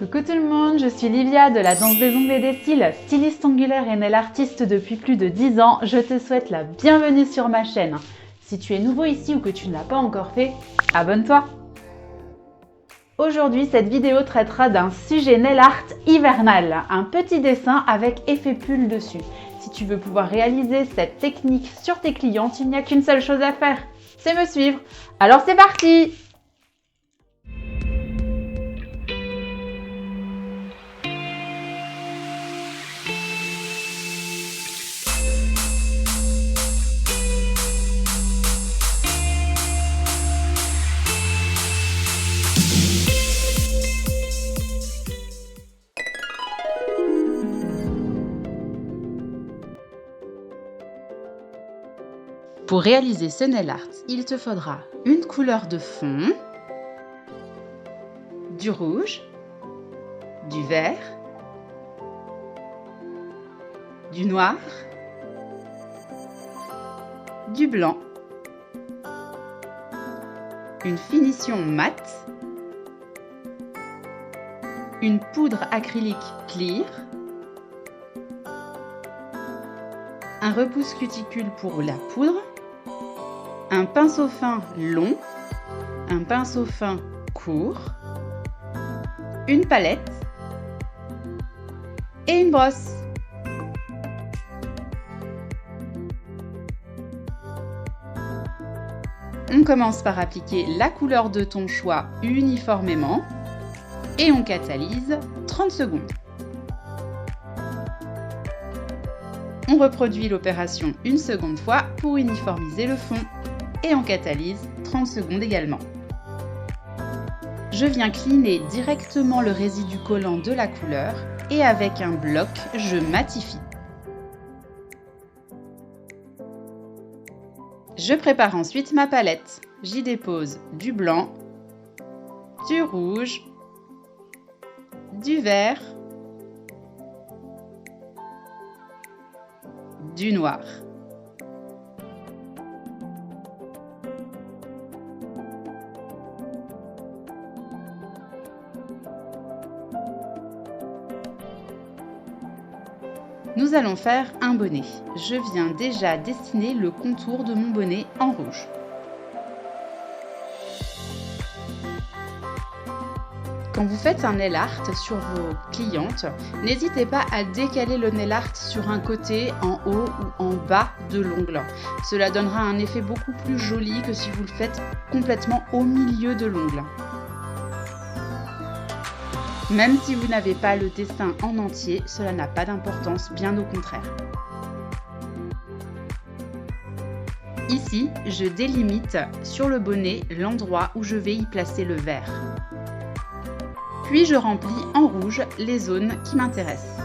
Coucou tout le monde, je suis Livia de la Danse des ongles et des styles, styliste ongulaire et nail artiste depuis plus de 10 ans. Je te souhaite la bienvenue sur ma chaîne. Si tu es nouveau ici ou que tu ne l'as pas encore fait, abonne-toi. Aujourd'hui, cette vidéo traitera d'un sujet nail art hivernal, un petit dessin avec effet pull dessus. Si tu veux pouvoir réaliser cette technique sur tes clientes, il n'y a qu'une seule chose à faire, c'est me suivre. Alors c'est parti! Pour réaliser ce nail art, il te faudra une couleur de fond, du rouge, du vert, du noir, du blanc, une finition mate, une poudre acrylique clear, un repousse cuticule pour la poudre, un pinceau fin long, un pinceau fin court, une palette et une brosse. On commence par appliquer la couleur de ton choix uniformément et on catalyse 30 secondes. On reproduit l'opération une seconde fois pour uniformiser le fond et on catalyse 30 secondes également. Je viens cleaner directement le résidu collant de la couleur et avec un bloc, je matifie. Je prépare ensuite ma palette. J'y dépose du blanc, du rouge, du vert, du noir. Nous allons faire un bonnet. Je viens déjà dessiner le contour de mon bonnet en rouge. Quand vous faites un nail art sur vos clientes, n'hésitez pas à décaler le nail art sur un côté, en haut ou en bas de l'ongle. Cela donnera un effet beaucoup plus joli que si vous le faites complètement au milieu de l'ongle. Même si vous n'avez pas le dessin en entier, cela n'a pas d'importance, bien au contraire. Ici, je délimite sur le bonnet l'endroit où je vais y placer le vert. Puis je remplis en rouge les zones qui m'intéressent.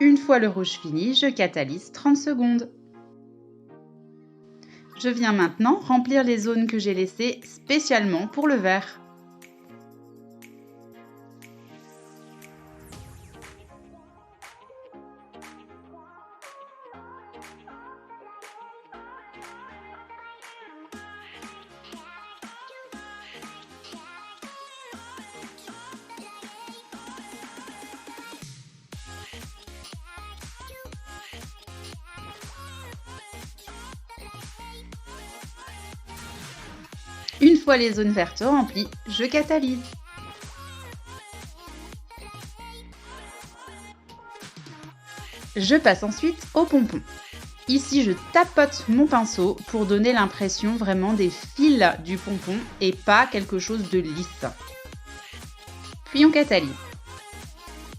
Une fois le rouge fini, je catalyse 30 secondes. Je viens maintenant remplir les zones que j'ai laissées spécialement pour le vert. Une fois les zones vertes remplies, je catalyse. Je passe ensuite au pompon. Ici, je tapote mon pinceau pour donner l'impression vraiment des fils du pompon et pas quelque chose de lisse. Puis on catalyse.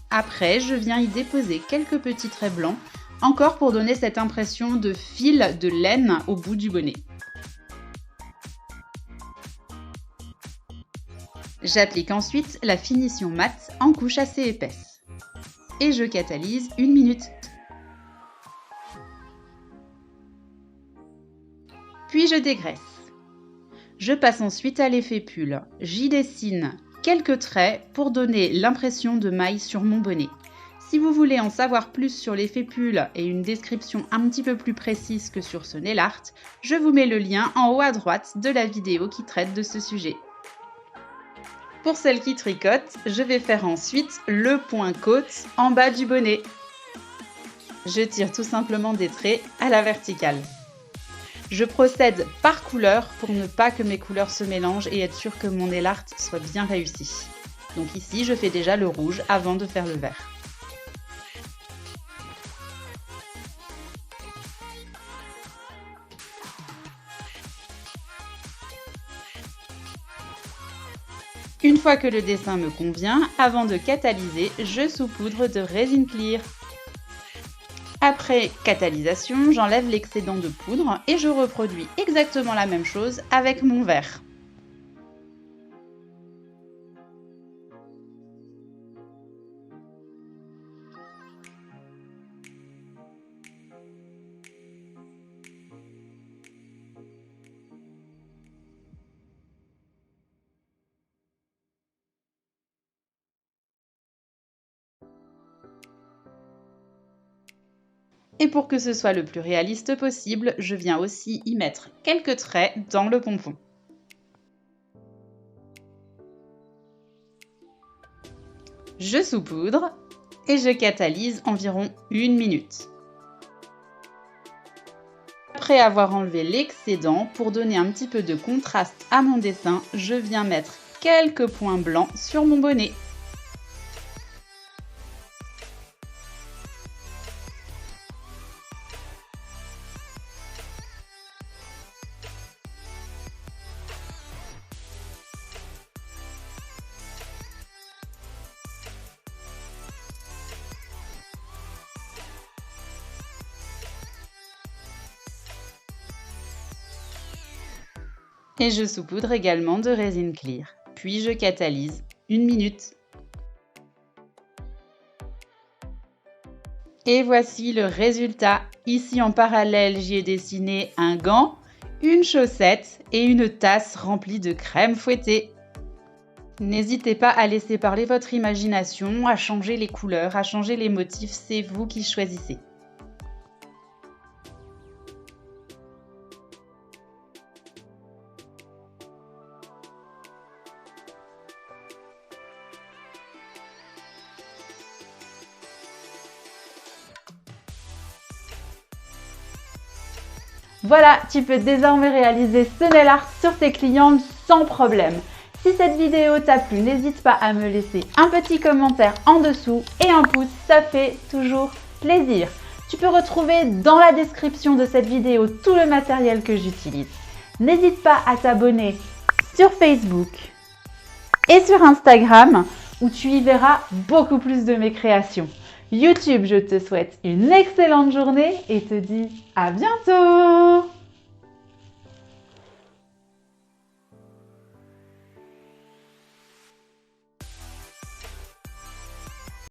Après, je viens y déposer quelques petits traits blancs, encore pour donner cette impression de fil de laine au bout du bonnet. J'applique ensuite la finition mate en couche assez épaisse. et je catalyse 1 minute. Puis je dégraisse. Je passe ensuite à l'effet pull. J'y dessine quelques traits pour donner l'impression de maille sur mon bonnet. Si vous voulez en savoir plus sur l'effet pull et une description un petit peu plus précise que sur ce nail art, je vous mets le lien en haut à droite de la vidéo qui traite de ce sujet. Pour celles qui tricotent, je vais faire ensuite le point côte en bas du bonnet. Je tire tout simplement des traits à la verticale. Je procède par couleur pour ne pas que mes couleurs se mélangent et être sûr que mon nail art soit bien réussi. Donc ici, je fais déjà le rouge avant de faire le vert. Une fois que le dessin me convient, avant de catalyser, je saupoudre de résine clear. Après catalysation, j'enlève l'excédent de poudre et je reproduis exactement la même chose avec mon vert. Et pour que ce soit le plus réaliste possible, je viens aussi y mettre quelques traits dans le pompon. Je saupoudre et je catalyse environ 1 minute. Après avoir enlevé l'excédent, pour donner un petit peu de contraste à mon dessin, je viens mettre quelques points blancs sur mon bonnet. Et je saupoudre également de résine clear. Puis je catalyse 1 minute. Et voici le résultat. Ici en parallèle, j'y ai dessiné un gant, une chaussette et une tasse remplie de crème fouettée. N'hésitez pas à laisser parler votre imagination, à changer les couleurs, à changer les motifs, c'est vous qui choisissez. Voilà, tu peux désormais réaliser ce nail art sur tes clientes sans problème. Si cette vidéo t'a plu, n'hésite pas à me laisser un petit commentaire en dessous et un pouce, ça fait toujours plaisir. Tu peux retrouver dans la description de cette vidéo tout le matériel que j'utilise. N'hésite pas à t'abonner sur Facebook et sur Instagram où tu y verras beaucoup plus de mes créations. YouTube, je te souhaite une excellente journée et te dis à bientôt!